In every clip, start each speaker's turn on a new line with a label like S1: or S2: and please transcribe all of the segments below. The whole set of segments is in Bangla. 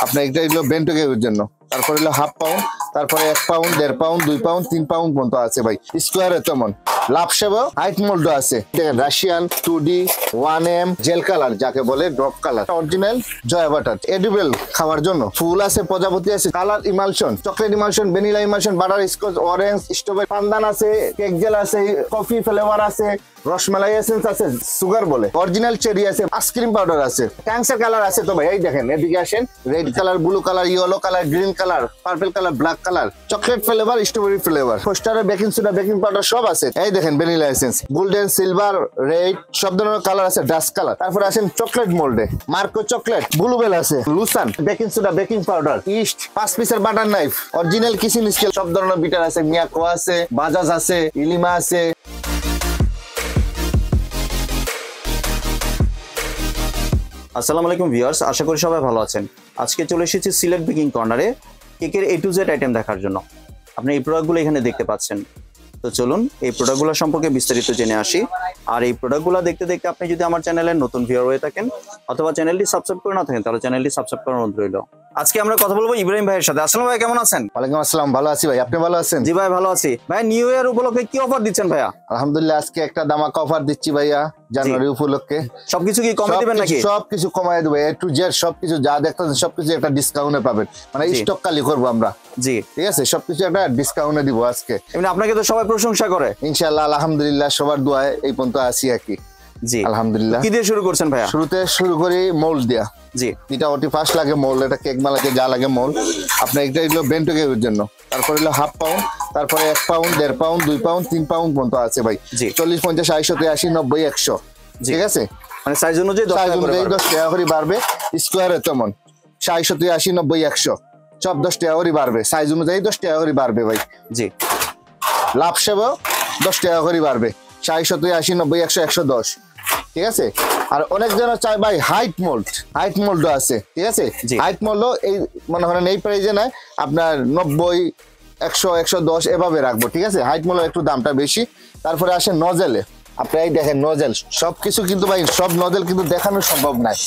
S1: আপনার এটা হলো বেন্টো কেকের জন্য। তারপরে হলো হাফ পাউন্ড, তারপরে 1 পাউন্ড, 1.5 পাউন্ড, 2 পাউন্ড, 3 পাউন্ড পর্যন্ত আছে ভাই। স্কোয়ারে তেমন লাভ শেপও হাইট মোল্ড আছে। দেখেন Russian 2D 1M jail colour যাকে বলে, ড্রপ কালার, অরিজিনাল জয়া বাটার, এডিবল খাওয়ার জন্য। ফুল আছে, প্রজাপতি আছে, colour emulsion, chocolate emulsion, vanilla emulsion, butter Scotch, orange, strawberry, পান্দান আছে, কেক জেল আছে, কফি ফ্লেভার আছে, রসমালাই এসেন্স আছে, সুগার বলে, অরিজিনাল চেরি আছে, আইসক্রিম পাউডার আছে, ক্যান্সার কালার আছে। তো ভাই এই দেখেন, এদিকে আসেন, red colour, blue colour, yellow colour, green colour, purple colour, black colour, chocolate flavour, strawberry flavour, পোস্টারে বেকিং সোডা, বেকিং পাউডার সব আছে। এই দেখেন vanilla essence, golden, silver, red সব ধরনের কালার আছে, ডাস্ট কালার। তারপরে আসেন চকলেট মোল্ডে, মার্কো চকলেট, ব্লুবেল আছে, Luschan, baking soda, baking powder, east, 5 পিসের butter knife, original kitchen scale, সব ধরনের বিটার আছে, মিয়াকো আছে, বাজাজ আছে, ইলিমা আছে।
S2: আসসালামু আলাইকুম ভিউয়ার্স, আশা করি সবাই ভালো আছেন। আজকে চলে এসেছি সিলেট বেকিং কর্নারে কেকের A to Z আইটেম দেখার জন্য। আপনি এই প্রোডাক্টগুলো এখানে দেখতে পাচ্ছেন। তো চলুন এই প্রোডাক্টগুলো সম্পর্কে বিস্তারিত জেনে আসি। আর এই প্রোডাক্টগুলো দেখতে দেখতে আপনি যদি আমার চ্যানেলের নতুন ভিউয়ার হয়ে থাকেন অথবা চ্যানেলটি সাবস্ক্রাইব করে না থাকেন, তাহলে চ্যানেলটি সাবস্ক্রাইব করার অনুরোধ রইল। আজকে আমরা কথা বলবো ইব্রাহিম ভাইয়ের সাথে। আসসালামু ভাই, কেমন আছেন?
S1: ওয়ালাইকুম আসসালাম, ভালো আছি ভাই, আপনি ভালো আছেন?
S2: জি ভাই, ভালো আছি। ভাই নিউ ইয়ার উপলক্ষে কি অফার দিচ্ছেন ভাইয়া?
S1: আলহামদুলিল্লাহ, আজকে একটা দামাকা অফার দিচ্ছি ভাইয়া, জানুয়ারি উপলক্ষে।
S2: সবকিছু কি কমাই দিবেন নাকি?
S1: সবকিছু কমাই দেবো, A to Z সবকিছু যা দেখতেছেন সবকিছু একটা ডিসকাউন্টে পাবেন, মানে স্টক কালি করবো আমরা। জি ঠিক আছে, সবকিছু একটা ডিসকাউন্টে দিব আজকে।
S2: এমনি আপনাকে তো সবাই প্রশংসা করে
S1: ইনশাআল্লাহ, আলহামদুলিল্লাহ, সবার দোয়ায় এই পর্যন্ত আসি আর কি।
S2: জি
S1: আলহামদুলিল্লাহ।
S2: কি দিয়ে শুরু করছেন ভাইয়া?
S1: শুরুতে শুরু করি মোল্ড দিয়া।
S2: জি,
S1: এটা অতি ফার্স্ট লাগে মোল্ড, এটা কেক মালাকে যা লাগে মোল্ড। আপনার এটা হলো বেন্টো কেকের জন্য। তারপরে হলো হাফ পাউন্ড, তারপরে 1 পাউন্ড, 1.5 পাউন্ড, 2 পাউন্ড, 3 পাউন্ড পর্যন্ত আছে ভাই। 40, 50, 60, 70, 80, 90, 100। ঠিক আছে,
S2: মানে সাইজ অনুযায়ী 10
S1: টাকা করে বাড়বে। স্কোয়ারে তেমন 60, 70, 80, 90, 100 সব 10 টাকা করে বাড়বে, সাইজ অনুযায়ী 10 টাকা করে বাড়বে ভাই।
S2: জি,
S1: লাভ সেবাও 10 টাকা করে বাড়বে, 60, 70, 80, 90, 100, 110। ঠিক আছে, আর অনেক জন চাই ভাই হাইট মোল্ড আছে। ঠিক আছে, হাইট মোল্ড এই মনে করেন এই প্রাইজে নাই, আপনার 90, 100, 110 এভাবে রাখবো। ঠিক আছে, হাইট মোল্ড একটু দামটা বেশি। তারপরে আসে নজেলে। আপনি এই দেখেন নজেল, সবকিছু কিন্তু ভাই সব নজেল কিন্তু দেখানো সম্ভব নয়,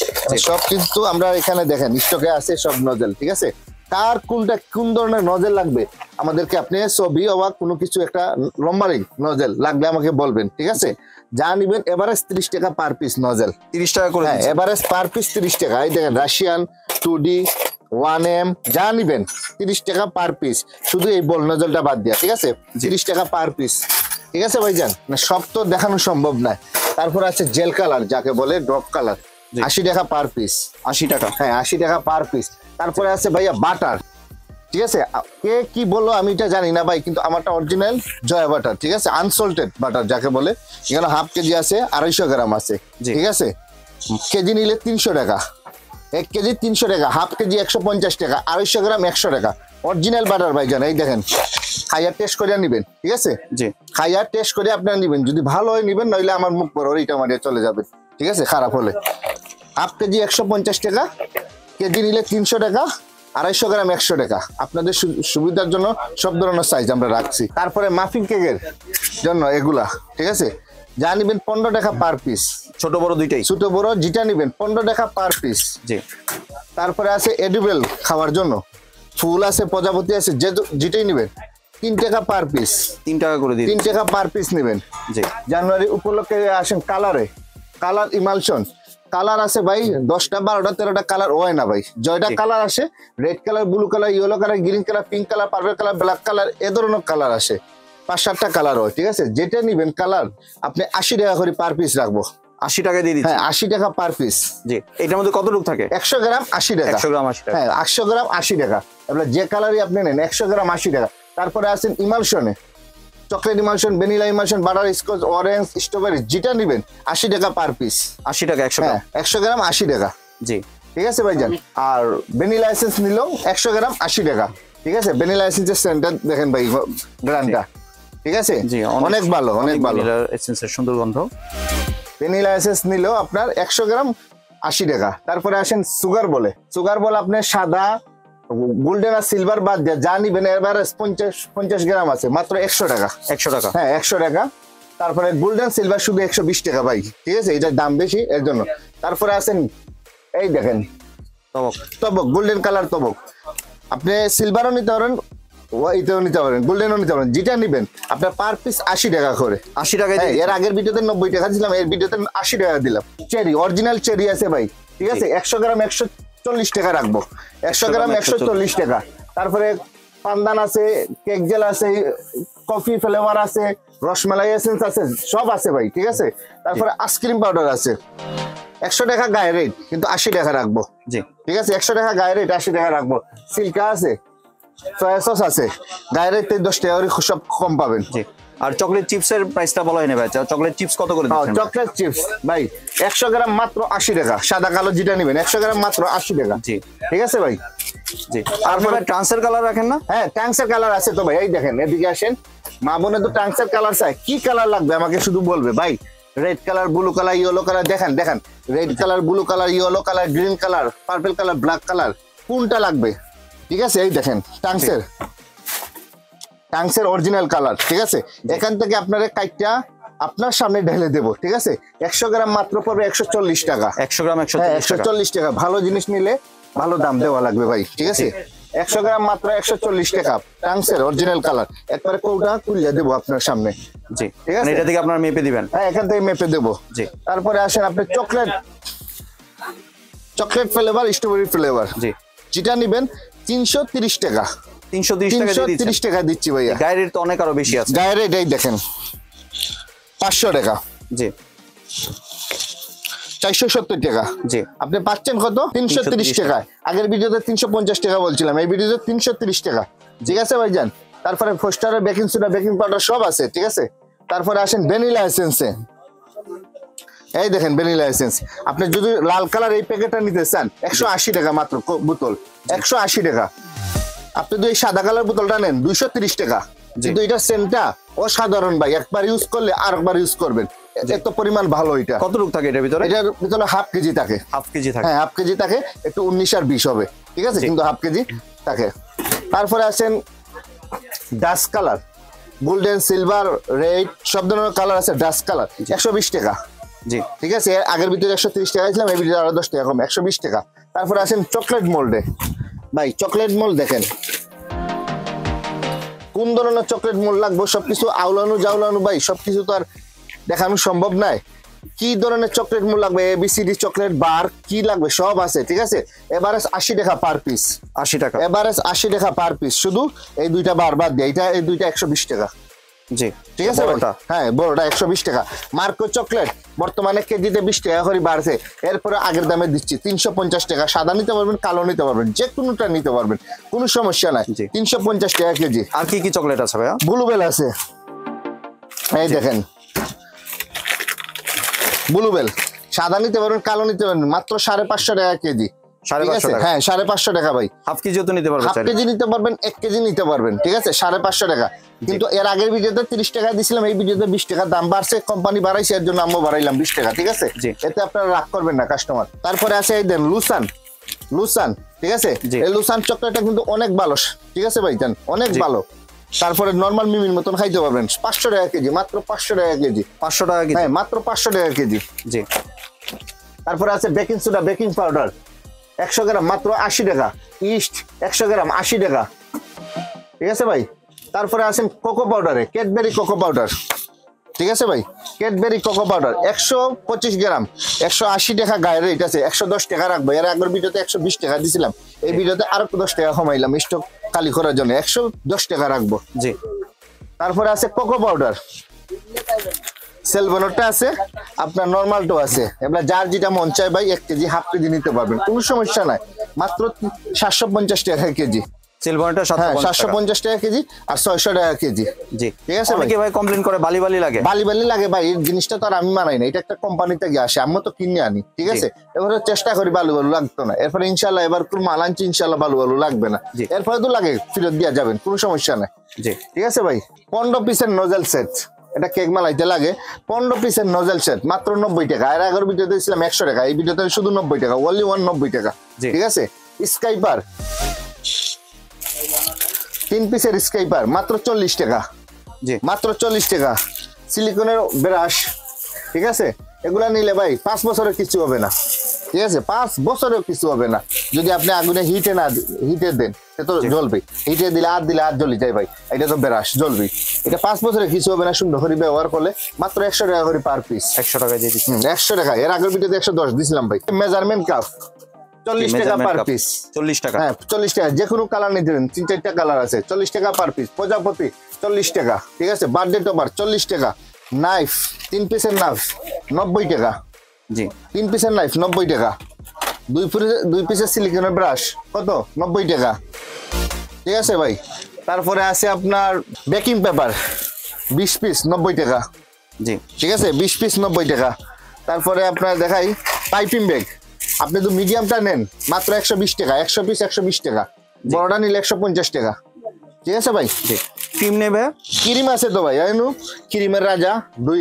S1: সব কিন্তু আমরা এখানে দেখেন স্টকে আছে সব নজেল। ঠিক আছে, কার কোনটা কোন ধরনের নজেল লাগবে আমাদেরকে আপনি ছবি অথবা কোনো কিছু একটা লম্বারিং নজেল লাগলে আমাকে বলবেন। ঠিক আছে, যা নিবেন এভারেজ 30 টাকা পার পিস নজেল,
S2: 30 টাকা করে।
S1: হ্যাঁ, এভারেজ পার পিস 30 টাকা। এই দেখেন রাশিয়ান 2D 1M যা নিবেন 30 টাকা পার পিস, শুধু এই বল নজলটা বাদ দিয়া। ঠিক আছে, 30 টাকা পার পিস। ঠিক আছে ভাইজান, না সব তো দেখানো সম্ভব নয়। তারপর আছে জেল কালার যাকে বলে, ড্রপ কালার, 80 টাকা পার পিস।
S2: 80 টাকা,
S1: হ্যাঁ 80 টাকা পার পিস। তারপরে আছে ভাইয়া বাটার। ঠিক আছে, কে কি বললো আমি এটা জানি না ভাই, কিন্তু আমারটা অরিজিনাল জয়া বাটার। ঠিক আছে, আনসল্টেড বাটার যাকে বলে। এখানে হাফ কেজি আছে, 250 গ্রাম আছে। ঠিক আছে, কেজি নিলে 300 টাকা, 1 কেজি 300 টাকা, হাফ কেজি 150 টাকা, 250 গ্রাম 100 টাকা। অরিজিনাল বাটার ভাইজান, এই দেখেন খাইয়া টেস্ট করে নিবেন। ঠিক আছে,
S2: জি
S1: খাইয়া টেস্ট করে আপনারা নিবেন, যদি ভালো হয় নিবেন, নইলে আমার মুখ বড় ওইটা মারিয়ে চলে যাবে। ঠিক আছে, খারাপ হলে। হাফ কেজি 150 টাকা, কেজি নিলে 300 টাকা, 250 গ্রাম 100 টাকা। আপনাদের সুবিধার জন্য সব ধরনের সাইজ আমরা রাখছি। তারপরে মাফিন কেকের জন্য এগুলা। ঠিক আছে, যা নিবেন 15 টাকা পার পিস,
S2: ছোট বড় দুইটাই,
S1: ছোট বড় যেটা নিবেন 15 টাকা পার পিস।
S2: জি,
S1: তারপরে আছে এডিবল খাওয়ার জন্য, ফুল আছে, প্রজাপতি আছে, যেটাই নিবেন 3 টাকা পার পিস,
S2: 3 টাকা করে দিন,
S1: 3 টাকা পার পিস নেবেন।
S2: জি,
S1: জানুয়ারি উপলক্ষে আসেন কালারে, কালার ইমালশন কালার আছে ভাই 10টা 12টা 13টা কালার হয় না ভাই, জয়টা কালার আসে, red colour, blue colour, yellow colour, green colour, pink colour, purple colour, black colour, এ ধরনের কালার আসে, 5-7টা কালার হয়। ঠিক আছে, যেটা নিবেন কালার আপনি 80 টাকা করে পার পিস রাখবো।
S2: 80 টাকা দিয়ে দিচ্ছি।
S1: হ্যাঁ 80 টাকা পার পিস।
S2: জি, এটার মধ্যে কতটুকু থাকে?
S1: 100 গ্রাম 80 টাকা,
S2: 100 গ্রাম 80 টাকা।
S1: হ্যাঁ 100 গ্রাম 80 টাকা। আপনার যে কালারই আপনি নেন 100 গ্রাম 80 টাকা। তারপরে আছেন ইমালশনে, chocolate emulsion, vanilla emulsion, butter Scotch, orange, strawberry যেটা নিবেন 80 টাকা পার পিস।
S2: 80 টাকা 100 গ্রাম,
S1: 100 গ্রাম 80 টাকা।
S2: জি,
S1: ঠিক আছে ভাইজান। আর ভ্যানিলা এসেন্স নিল 100 গ্রাম 80 টাকা। ঠিক আছে, ভ্যানিলা এসেন্সের সেন্টার দেখেন ভাই, ব্র্যান্ডটা ঠিক আছে,
S2: জি
S1: অনেক ভালো, অনেক ভালো,
S2: ভ্যানিলা এসেন্সের সুন্দর গন্ধ।
S1: ভ্যানিলা এসেন্স নিল আপনার 100 গ্রাম 80 টাকা। তারপরে আসেন সুগার বলে, সুগার বল আপনার সাদা, গোল্ডেন আর সিলভার বাদ দিয়ে যা নিবেন এবারে 50 গ্রাম আছে, মাত্র 100 টাকা।
S2: 100 টাকা,
S1: হ্যাঁ 100 টাকা। তারপরে গোল্ডেন সিলভার শুধু 120 টাকা ভাই। ঠিক আছে, এটার দাম বেশি এর জন্য। তারপরে আছেন এই দেখেন
S2: তবক
S1: তবক গোল্ডেন কালার তবক। আপনি সিলভারও নিতে পারেন, ওইটাও নিতে পারেন, গোল্ডেনও নিতে পারেন, যেটা নিবেন আপনার পার পিস 80 টাকা করে।
S2: 80 টাকায়
S1: এর আগের ভিডিওতে 90 টাকা দিলাম, এর ভিডিওতে 80 টাকা দিলাম। চেরি অরিজিনাল চেরি আছে ভাই, ঠিক আছে। 100 গ্রাম 140 টাকা রাখবো, 100 গ্রাম 140 টাকা। তারপরে পানদান আছে, কেক জেল আছে, কফি ফ্লেভার আছে, রসমালাই এসেন্স আছে, সব আছে ভাই, ঠিক আছে। তারপরে আইসক্রিম পাউডার আছে। 100 টাকা গায়ে রেট, কিন্তু 80 টাকা রাখবো,
S2: জি
S1: ঠিক আছে। 100 টাকা গায়ে রেট, 80 টাকা রাখবো। সিল্কা আছে, সয়া সস আছে, গায়ে রেট 10 টাকা করে সব কম পাবেন।
S2: জি। আর চকলেট চিপসের প্রাইসটা বলা হয়নি ভাই, চকলেট চিপস কত করে দিচ্ছেন?
S1: চকলেট চিপস ভাই 100 গ্রাম মাত্র 80 টাকা, সাদা কালো যেটা নেবেন 100 গ্রাম মাত্র 80 টাকা,
S2: জি
S1: ঠিক আছে ভাই।
S2: জি। আর ভাই ট্রান্সের কালার রাখেন না?
S1: হ্যাঁ ট্যাঙ্কসের কালার আছে তো ভাই, এই দেখেন এদিকে আসেন। মা বোনে তো ট্যাঙ্কসের কালার চাই, কি কালার লাগবে আমাকে শুধু বলবে ভাই। Red colour, blue colour, yellow colour, দেখেন দেখেন, red colour, blue colour, yellow colour, green colour, purple colour, black colour, কোনটা লাগবে, ঠিক আছে। এই দেখেন ট্যাঙ্কসের অরিজিনাল কালার, ঠিক আছে। এখান থেকে আপনারা কাইটটা আপনার সামনে ঢেলে দেবো, ঠিক আছে। 100 গ্রাম মাত্র পড়বে 140 টাকা।
S2: 100 গ্রাম
S1: 140 টাকা। ভালো জিনিস নিলে ভালো দাম দেওয়া লাগবে ভাই, ঠিক আছে। 100 গ্রাম মাত্র 140 টাকা, ট্যাঙ্কসের অরিজিনাল কালার। একবারে কৌটা খুলে দেবো আপনার সামনে,
S2: জি
S1: ঠিক আছে।
S2: এটা থেকে আপনারা মেপে দিবেন?
S1: হ্যাঁ এখান থেকে মেপে দেবো,
S2: জি।
S1: তারপরে আসেন আপনি চকলেট ফ্লেভার, স্ট্রবেরি ফ্লেভার,
S2: জি,
S1: যেটা নিবেন 330 টাকা।
S2: 330
S1: টাকা দিচ্ছি ভাইয়া।
S2: গায়ের রেট তো অনেক আরো বেশি আছে।
S1: গায়ের রেট এই দেখেন 500 টাকা,
S2: জি
S1: 470 টাকা,
S2: জি।
S1: আপনি পাচ্ছেন কত? 330 টাকা। আগের ভিডিওতে 350 টাকা বলছিলাম, এই ভিডিওতে 330 টাকা, ঠিক আছে ভাইজান। তারপরে ফোস্টারের বেকিং সোডা, বেকিং পাউডার সব আছে, ঠিক আছে। তারপরে আসেন ভ্যানিলা এসেন্সে, এই দেখেন ভ্যানিলা এসেন্স। আপনি যদি লাল কালার এই প্যাকেটটা নিতে চান 180 টাকা মাত্র বোতল, 180 টাকা। আপনি যদি সাদা কালার বোতলটা নেন 230 টাকা, কিন্তু এটা সেন্টটা অসাধারণ ভাই, একবার ইউজ করলে আরেকবার ইউজ করবেন, এত পরিমাণ ভালো। এটা
S2: কতটুকু থাকে এটার ভিতরে?
S1: এটার ভিতরে হাফ কেজি থাকে, হ্যাঁ হাফ কেজি থাকে, একটু 19 আর 20 হবে, ঠিক আছে, কিন্তু হাফ কেজি থাকে। তারপরে আসেন dust colour, golden, silver, red, সব ধরনের কালার আছে। ডাস্ট কালার 120 টাকা,
S2: জি
S1: ঠিক আছে। আগের ভিতরে 130 টাকা ছিলাম, এই ভিতরে আরো 10 টাকা কম, 120 টাকা। তারপরে আসেন চকলেট মোল্ডে ভাই, চকলেট মোল্ড দেখেন কোন ধরনের চকলেট মোল্ড লাগবে, সবকিছু আউলানো জাউলানো ভাই, সবকিছু তো আর দেখানো সম্ভব নয়। কি ধরনের চকলেট মোল্ড লাগবে, ABCD চকলেট বার কি লাগবে সব আছে, ঠিক আছে। এভারেজ 80 টাকা পার পিস,
S2: 80 টাকা
S1: এভারেজ 80 টাকা পার পিস। শুধু এই দুইটা বার বাদ দিয়ে এটা, এই দুইটা 120 টাকা,
S2: জি,
S1: ঠিক আছে। হ্যাঁ বড়টা 120 টাকা। মার্কো চকলেট বর্তমানে কেজিতে 20 টাকা করে বাড়ছে, এরপরে আগের দামে দিচ্ছি 350 টাকা। সাদা নিতে পারবেন, কালো নিতে পারবেন, যে কোনোটা নিতে পারবেন, কোনো সমস্যা নাই। 350 টাকা কেজি।
S2: আর কি কি চকলেট আছে ভাইয়া?
S1: ব্লুবেল আছে, এই দেখেন ব্লুবেল। সাদা নিতে পারবেন, কালো নিতে পারবেন, মাত্র 550 টাকা কেজি।
S2: 550 টাকা?
S1: হ্যাঁ 550 টাকা ভাই।
S2: হাফ কেজিও তো নিতে পারবেন,
S1: হাফ কেজি নিতে পারবেন, 1 কেজি নিতে পারবেন, ঠিক আছে। 550 টাকা। কিন্তু এর আগের ভিডিওতে 30 টাকা দিছিলাম, এই ভিডিওতে 20 টাকা দাম বাড়ছে, কোম্পানি বাড়াইছে, এর জন্য আমরা বাড়াইলাম 20 টাকা, ঠিক আছে। এতে আপনারা রাগ করবেন না কাস্টমার। তারপরে আছে এই দেন লুসান, ঠিক আছে। এই লুসান চকলেটটা কিন্তু অনেক ভালো, ঠিক আছে ভাই জান, অনেক ভালো। তারপরে নরমাল মিমির মতন খাইতে পারবেন, 500 টাকা কেজি, মাত্র 500 টাকা কেজি।
S2: 500 টাকা কেজি?
S1: হ্যাঁ মাত্র 500 টাকা কেজি, জি। তারপরে আছে বেকিং সোডা, বেকিং পাউডার 100 গ্রাম মাত্র 80 টাকা। ইস্ট 100 গ্রাম 80 টাকা, ঠিক আছে ভাই। তারপরে আসেন কোকো পাউডারে, ক্যাডবেরি কোকো পাউডার, ঠিক আছে ভাই। ক্যাডবেরি কোকো পাউডার 125 গ্রাম, 180 টাকা গায়ের রেট আছে, 110 টাকা রাখবো। এর আগের ভিডিওতে 120 টাকা দিছিলাম, এই ভিডিওতে আরো 10 টাকা কমাইলাম স্টক খালি করার জন্য, 110 টাকা রাখবো, জি। তারপরে আছে কোকো পাউডার, সেলভেনোটা আছে, আপনার নরমালটাও আছে। এবার যার যেটা মন চায় ভাই 1 কেজি, হাফ কেজি নিতে পারবেন, কোনো সমস্যা নাই। মাত্র 750 টাকা কেজি।
S2: সিলভারটা
S1: 750 টাকা কেজি আর 600 টাকা কেজি, জি, ঠিক আছে।
S2: অনেকে ভাই কমপ্লেইন করে বালি বালি লাগে,
S1: বালি বালি লাগে ভাই। এই জিনিসটা তো আর আমি মানাই না, এটা একটা কোম্পানি থেকে আসে, আমি তো কিনে আনি, ঠিক আছে। এবারে চেষ্টা করি বালু বালু লাগতো না, এরপরে ইনশাল্লাহ এবার কোন মাল আনছি, ইনশাল্লাহ বালু বালু লাগবে না। এরপরে তো লাগে ফেরত দিয়ে যাবেন, কোনো সমস্যা নাই, জি, ঠিক আছে ভাই। 15 পিসের নজেল সেট, এটা কেক মালাইতে লাগে। 15 পিসের নজেল সেট মাত্র 90 টাকা। এর আগের ভিডিওতে ছিলাম 100 টাকা, এই ভিডিওতে শুধু 90 টাকা, ওনলি 190 টাকা, ঠিক আছে। স্কাইপার 3 পিসের স্কাইপার মাত্র 40 টাকা, জি, মাত্র 40 টাকা। সিলিকনের ব্রাশ, ঠিক আছে। এগুলা নিলে ভাই 5 বছরের কিছু হবে না, ঠিক আছে, 5 বছরেও কিছু হবে না। যদি আপনি আগুনে হিটে দেন সে তো জ্বলবে, হিটে দিলে আর জ্বলি যায় ভাই, এটা তো ব্রাশ জ্বলবে। এটা 5 বছরে কিছু হবে না, সুন্দর করে ব্যবহার করলে মাত্র 100 টাকা করে পার পিস।
S2: 100 টাকা দিয়ে দিচ্ছি।
S1: 100 টাকা, এর আগের ভিডিওতে 110 দিছিলাম ভাই। মেজারমেন্ট কাপ 40 টাকা পার পিস।
S2: 40 টাকা,
S1: হ্যাঁ 40 টাকা, যে কোনো কালার নিতে পারেন, 3-4টা কালার আছে, 40 টাকা পার পিস। প্রজাপতি 40 টাকা, ঠিক আছে। বার্থডে টপার 40 টাকা। নাইফ 3 পিসের নাইফ 90 টাকা।
S2: জি
S1: 3 পিসের নাইফ 90 টাকা। 2 পিসের সিলিকনের ব্রাশ কত? 90 টাকা, ঠিক আছে ভাই। তারপরে আছে আপনার বেকিং পেপার 20 পিস 90 টাকা,
S2: জি
S1: ঠিক আছে। 20 পিস 90 টাকা। তারপরে আপনার দেখাই পাইপিং ব্যাগ, আপনি তো মিডিয়ামটা নেন মাত্র 120 টাকা, 100 পিস 120 টাকা। বড়টা নিলে 150 টাকা, ঠিক আছে ভাই।
S2: জি ক্রিম নেবে?
S1: ক্রিম আছে তো ভাই, আইনু ক্রিমের রাজা, দুই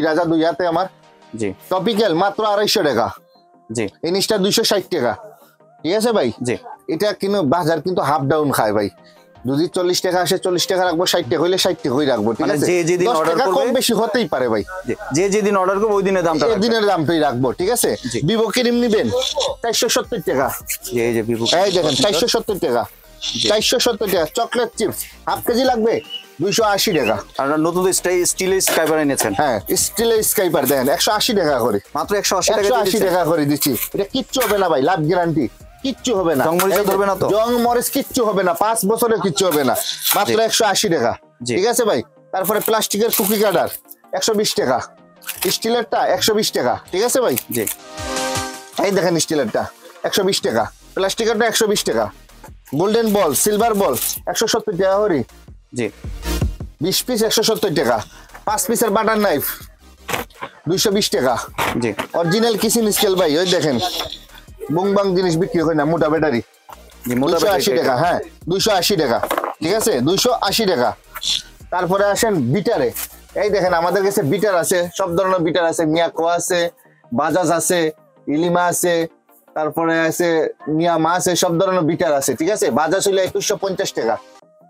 S1: হাতে আমার।
S2: জি
S1: টপিক্যাল মাত্র 250 টাকা।
S2: জি
S1: ইনিশটা 260 টাকা, ঠিক আছে ভাই।
S2: জি
S1: এটা কিন্তু বাজার কিন্তু হাফ ডাউন খায় ভাই। যদি 40 টাকা আসে 40 টাকা রাখবো, 60 টাকা হইলে 60 টাকা হয়ে রাখবো, ঠিক
S2: মানে
S1: আছে।
S2: যে যেদিন
S1: 10
S2: অর্ডার
S1: টাকা
S2: করবে
S1: কম বেশি হতেই পারে ভাই,
S2: যে যেদিন অর্ডার করবে ওই দিনের দামটা
S1: এই দিনের দামটাই রাখবো, ঠিক আছে।
S2: জি।
S1: ভিভো ক্রিম নিবেন 470 টাকা,
S2: এই যে ভিভো,
S1: এই দেখেন 470 টাকা, 470 টাকা। চকলেট চিপস হাফ কেজি লাগবে 280 টাকা।
S2: আর নতুন স্টিলের স্কাইবার এনেছেন?
S1: হ্যাঁ স্টিলের স্কাইপার দেখেন 180 টাকা করে,
S2: মাত্র 180 টাকা।
S1: 180 টাকা করে দিচ্ছি। এটা কিচ্ছু হবে না ভাই, লাভ গ্যারান্টি, কিচ্ছু হবে না।
S2: জং মরিচ ধরবে না তো?
S1: জং মরিচ কিচ্ছু হবে না, 5 বছরে কিচ্ছু হবে না, মাত্র 180 টাকা,
S2: জি।
S1: ঠিক আছে ভাই। তারপরে প্লাস্টিকের কুকি কাটার 120 টাকা, স্টিলেরটা 120 টাকা, ঠিক আছে ভাই।
S2: জি
S1: এই দেখেন স্টিলেরটা 120 টাকা, প্লাস্টিকেরটা 120 টাকা। গোল্ডেন বল, সিলভার বল 170 টাকা করে,
S2: জি
S1: 20 পিস 170 টাকা। 5 পিসের বাটার নাইফ 220 টাকা।
S2: জি
S1: অরিজিনাল কিচেন স্কেল ভাই, ওই দেখেন বুংবাং জিনিস বিক্রি হয় না, মোটা ব্যাটারি
S2: জি মোটা
S1: 280 টাকা, হ্যাঁ 280 টাকা, ঠিক আছে 280 টাকা। তারপরে আসেন বিটারে, এই দেখেন আমাদের কাছে বিটার আছে, সব ধরনের বিটার আছে, মিয়াকো আছে, বাজাজ আছে, ইলিমা আছে, তারপরে আছে নিয়ামা আছে, সব ধরনের বিটার আছে, ঠিক আছে। বাজাজ হইলো 2150 টাকা,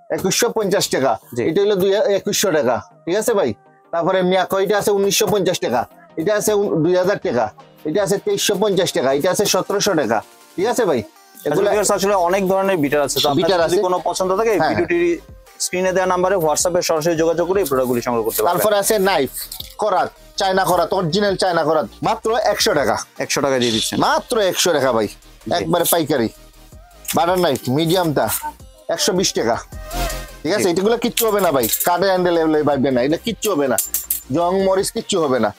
S1: 2150 টাকা।
S2: জি।
S1: এটা হলো 2100 টাকা, ঠিক আছে ভাই। তারপরে মিয়াকো এটা আছে 1950 টাকা, এটা আছে 2000 টাকা, এটা আছে 2350 টাকা, এটা আছে 1700 টাকা, ঠিক আছে ভাই। এগুলো
S2: আসলে অনেক ধরনের বিটার আছে, তো
S1: বিটার
S2: আপনার যদি
S1: আছে।
S2: কোনো পছন্দ থাকে
S1: হ্যাঁ।
S2: ভিডিওটি স্ক্রিনে দেওয়া নম্বরে হোয়াটসঅ্যাপে সরাসরি যোগাযোগ করে এই প্রোডাক্টগুলি সংগ্রহ করতে পারবেন।
S1: তারপরে আছে নাইফ করাত, চায়না করাত, অরিজিনাল চায়না করাত মাত্র 100 টাকা,
S2: 100 টাকা দিয়ে দিচ্ছেন।
S1: মাত্র 100 টাকা ভাই, একবারে পাইকারি। বাটার নাইফ মিডিয়ামটা 120 টাকা, ঠিক আছে। এগুলো কিচ্ছু হবে না ভাই, কাঠে হ্যান্ডেল ভাববে না, এটা কিচ্ছু হবে না, জং মরিচ কিচ্ছু হবে না,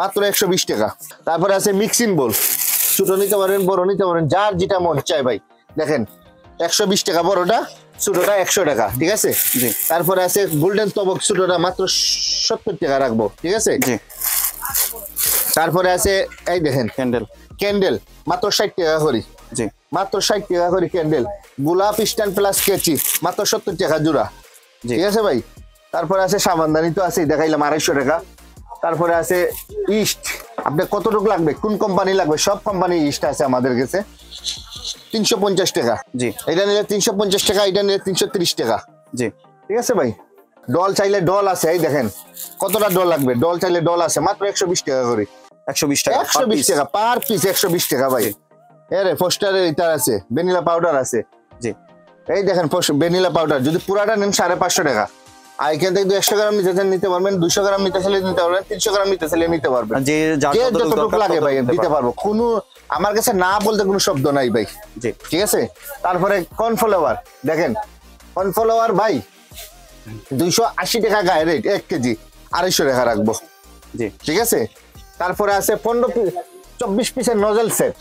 S1: মাত্র 120 টাকা। তারপরে আছে মিক্সিং বোল, ছোট নিতে পারেন, বড় নিতে পারেন, যার যেটা মন চায় ভাই। দেখেন 120 টাকা বড়টা, ছোটটা 100 টাকা, ঠিক আছে।
S2: জি
S1: তারপরে আছে গোল্ডেন তবক, ছোটটা মাত্র 70 টাকা রাখবো, ঠিক আছে।
S2: জি
S1: তারপরে আছে এই দেখেন
S2: ক্যান্ডেল,
S1: ক্যান্ডেল মাত্র 60 টাকা করে,
S2: জি
S1: মাত্র 60 টাকা করে ক্যান্ডেল। গোলাপ স্ট্যান্ড প্লাস কেচি মাত্র 70 টাকা জোড়া,
S2: জি
S1: ঠিক আছে ভাই। তারপরে আছে সাবানদানি তো আছে, দেখাইলাম 250 টাকা। তারপরে আছে ইস্ট, আপনার কতটুকু লাগবে, কোন কোম্পানি লাগবে, সব কোম্পানি ইস্ট আছে আমাদের কাছে, 350 টাকা।
S2: জি
S1: এটা নিলে 350 টাকা, এটা নিলে 330 টাকা,
S2: জি
S1: ঠিক আছে ভাই। ডল চাইলে ডল আছে, এই দেখেন কতটা ডল লাগবে, ডল চাইলে ডল আছে, মাত্র 120 টাকা করে,
S2: 120 টাকা
S1: 120 টাকা পার পিস, 120 টাকা ভাই। এরে ফোস্টারের ইটার আছে, ভ্যানিলা পাউডার আছে,
S2: জি
S1: এই দেখেন ভ্যানিলা পাউডার, যদি পুরাটা নেন 550 টাকা। আর এখান থেকে 100 গ্রাম নিতে চাইলে নিতে পারবেন, 200 গ্রাম নিতে চাইলে নিতে পারবেন, 300 গ্রাম নিতে চাইলে নিতে পারবেন,
S2: যে যার
S1: যে
S2: যতটুকু
S1: যতটুকু
S2: দরকার
S1: লাগে ভাই
S2: ততটুকু
S1: দিতে পারবো, কোনো আমার কাছে না বলতে কোনো শব্দ নাই ভাই,
S2: জি
S1: ঠিক আছে। তারপরে কর্নফ্লাওয়ার দেখেন, কর্নফ্লাওয়ার ভাই 280 টাকা গায়ে রেট, 1 কেজি 250 টাকা রাখবো,
S2: জি
S1: ঠিক আছে। তারপরে আছে 24 পিসের নজল সেট,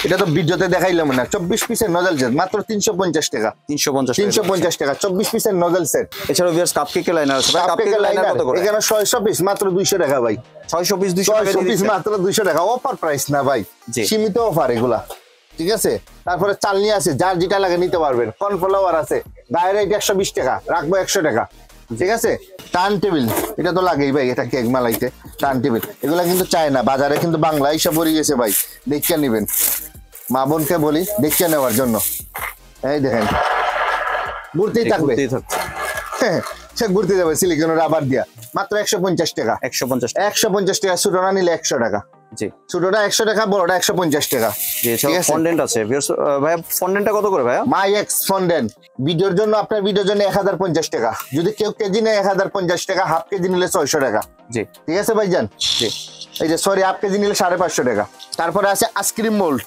S1: এটা তো ভিডিওতে দেখাইলাম না, 24 পিসের নজল সেট মাত্র 350 টাকা,
S2: 350
S1: টাকা 24 পিসের নজল সেট।
S2: এছাড়াও ভিউয়ার্স কাপকেকের লাইনার আছে ভাই,
S1: কাপকেকের
S2: কাপকেকের লাইনার
S1: লাইনার
S2: কত করে?
S1: এখানে 600 পিস মাত্র 200 টাকা ভাই,
S2: 600 পিস 200 টাকা
S1: 600
S2: দিয়ে
S1: পিস
S2: দিচ্ছেন।
S1: মাত্র 200 টাকা, অফার প্রাইস না ভাই,
S2: জি।
S1: সীমিত অফার এগুলা, ঠিক আছে। তারপরে চালনি আছে, যার যেটা লাগে নিতে পারবেন। কর্নফ্লাওয়ার আছে, গায়ের রেট 120 টাকা, রাখবো 100 টাকা, ঠিক আছে। টার্ন টেবিল এটা তো লাগেই ভাই, এটা কেক মালাইতে টার্ন টেবিল, এগুলা কিন্তু চায় না, বাজারে কিন্তু বাংলা হিসাব পড়ে গেছে ভাই, দেখে নেবেন, মা বোনকে বলি দেখে নেওয়ার জন্য। এই দেখেন ঘুরতেই থাকবে,
S2: ঘুরতেই থাকবে।
S1: সে ঘুরতে যাবে সিলিকনের রাবার দিয়া, মাত্র 150 টাকা,
S2: 150
S1: 150 টাকা। ছোটনা নিলে 100 টাকা,
S2: জি
S1: ছোটটা 100 টাকা, বড়টা 150 টাকা।
S2: জি
S1: ঠিক আছে।
S2: ফন্ডেন্ট আছে ভিউয়ার্স। ভাইয়া ফন্ডেন্টটা কত করে ভাইয়া?
S1: মাই এক্স ফন্ডেন্ট ভিডিওর জন্য, আপনার ভিডিওর জন্য 1050 টাকা। যদি কেউ কেজি নেয় 1050 টাকা, হাফ কেজি নিলে 600 টাকা।
S2: জি
S1: ঠিক আছে ভাইজান।
S2: জি
S1: এই যে সরি, হাফ কেজি নিলে 550 টাকা। তারপরে আছে আইসক্রিম মোল্ড,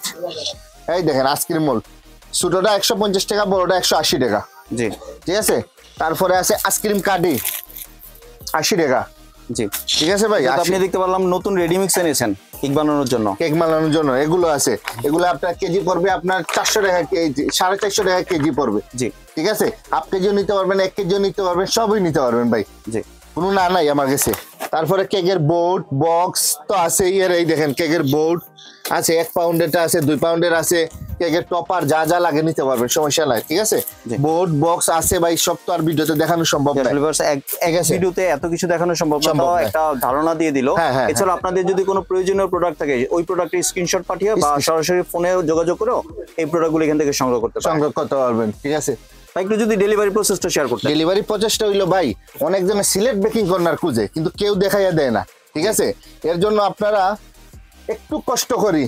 S1: এই দেখেন আইসক্রিম মোল্ড, ছোটটা 150 টাকা, বড়টা 180 টাকা।
S2: জি
S1: ঠিক আছে। তারপরে আছে আইসক্রিম কাডি 80 টাকা।
S2: জি
S1: ঠিক আছে ভাই।
S2: তো আপনি দেখতে পারলাম নতুন রেডি মিক্স এনেছেন কেক বানানোর জন্য।
S1: কেক বানানোর জন্য এগুলো আছে। এগুলো আপনার কেজি পড়বে আপনার 400 টাকা কেজি, 450 টাকা কেজি পড়বে।
S2: জি
S1: ঠিক আছে। হাফ কেজিও নিতে পারবেন, 1 কেজিও নিতে পারবেন, সবই নিতে পারবেন ভাই।
S2: জি
S1: কোনো না নাই আমার কাছে। তারপরে কেকের বোর্ড বক্স তো আছে, এই দেখেন কেকের বোর্ড আছে, 1 পাউন্ডেরটা আছে, 2 পাউন্ডের আছে, কেকের টপার যা যা লাগে নিতে পারবেন, সমস্যা নাই। ঠিক আছে। বোর্ড বক্স আছে ভাই, সব তো আর ভিডিওতে দেখানো সম্ভব না।
S2: এক ভিডিওতে এত কিছু দেখানো সম্ভব না, তাও একটা ধারণা দিয়ে দিল। এছাড়া আপনাদের যদি কোনো প্রয়োজনীয় প্রোডাক্ট থাকে, ওই প্রোডাক্টের স্ক্রিনশট পাঠিয়ে বা সরাসরি ফোনে যোগাযোগ করেও এই প্রোডাক্টগুলো এখান থেকে সংগ্রহ করতে
S1: পারবেন। ঠিক আছে।
S2: একটু যদি ডেলিভারি প্রসেসটা শেয়ার করতে।
S1: ডেলিভারি প্রসেসটা হইলো ভাই, অনেকজনে সিলেট বেকিং কর্নার খুঁজে কিন্তু কেউ দেখাইয়া দেয় না। ঠিক আছে। এর জন্য আপনারা একটু কষ্ট করি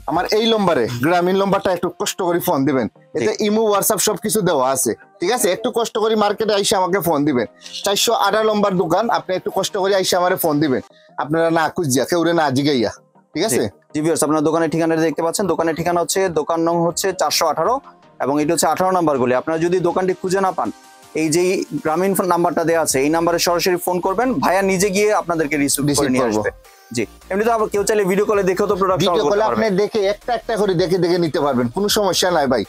S1: আমার এই নম্বরে, গ্রামীণ নম্বরটা একটু কষ্ট করে ফোন দিবেন। এতে ইমো হোয়াটসঅ্যাপ সবকিছু দেওয়া আছে। ঠিক আছে। একটু কষ্ট করে মার্কেটে আইসা আমাকে ফোন দিবেন। 418 নম্বর দোকান, আপনি একটু কষ্ট করে আইসা আমারে ফোন দিবেন। আপনারা না খুঁজিয়া কেউ না জিগাইয়া। ঠিক আছে।
S2: জি ভিউয়ার্স, আপনার দোকানের ঠিকানা দেখতে পাচ্ছেন। দোকানের ঠিকানা হচ্ছে, দোকান নং হচ্ছে 418 এবং এটা হচ্ছে 18 নাম্বার গলি। আপনারা যদি দোকানটি খুঁজে না পান, এই যে গ্রামীণ নাম্বারটা দেওয়া আছে, এই নাম্বারে সরাসরি ফোন করবেন, ভাইয়া নিজে গিয়ে আপনাদেরকে রিসিভ করে নিয়ে আসবে। জি। এমনি তো আবার কেউ চাইলে ভিডিও কলে দেখেও তো প্রোডাক্ট
S1: ভিডিও কলে আপনি দেখে একটা একটা করে দেখে দেখে নিতে পারবেন, কোনো সমস্যা নাই ভাই।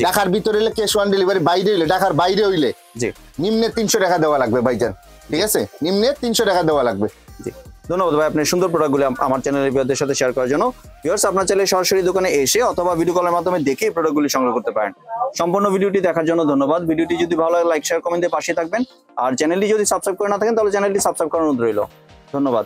S1: ঢাকার ভিতরে হলে ক্যাশ অন ডেলিভারি, বাইরে হইলে, ঢাকার বাইরে হইলে
S2: জি
S1: নিম্নে 300 টাকা দেওয়া লাগবে ভাইজান। ঠিক আছে। নিম্নে 300 টাকা দেওয়া লাগবে।
S2: জি ধন্যবাদ ভাই, আপনি সুন্দর প্রোডাক্টগুলো আমার চ্যানেলের ভিউয়ারদের সাথে শেয়ার করার জন্য। ভিউয়ার্স, আপনার চাইলে সরাসরি দোকানে এসে অথবা ভিডিও কলের মাধ্যমে দেখে প্রোডাক্টগুলি সংগ্রহ করতে পারেন। সম্পূর্ণ ভিডিওটি দেখার জন্য ধন্যবাদ। ভিডিওটি যদি ভালো লাগে লাইক শেয়ার কমেন্টে পাশে থাকবেন। আর চ্যানেলটি যদি সাবস্ক্রাইব করে না থাকেন তাহলে চ্যানেলটি সাবস্ক্রাইব করার অনুরোধ রইল। ধন্যবাদ।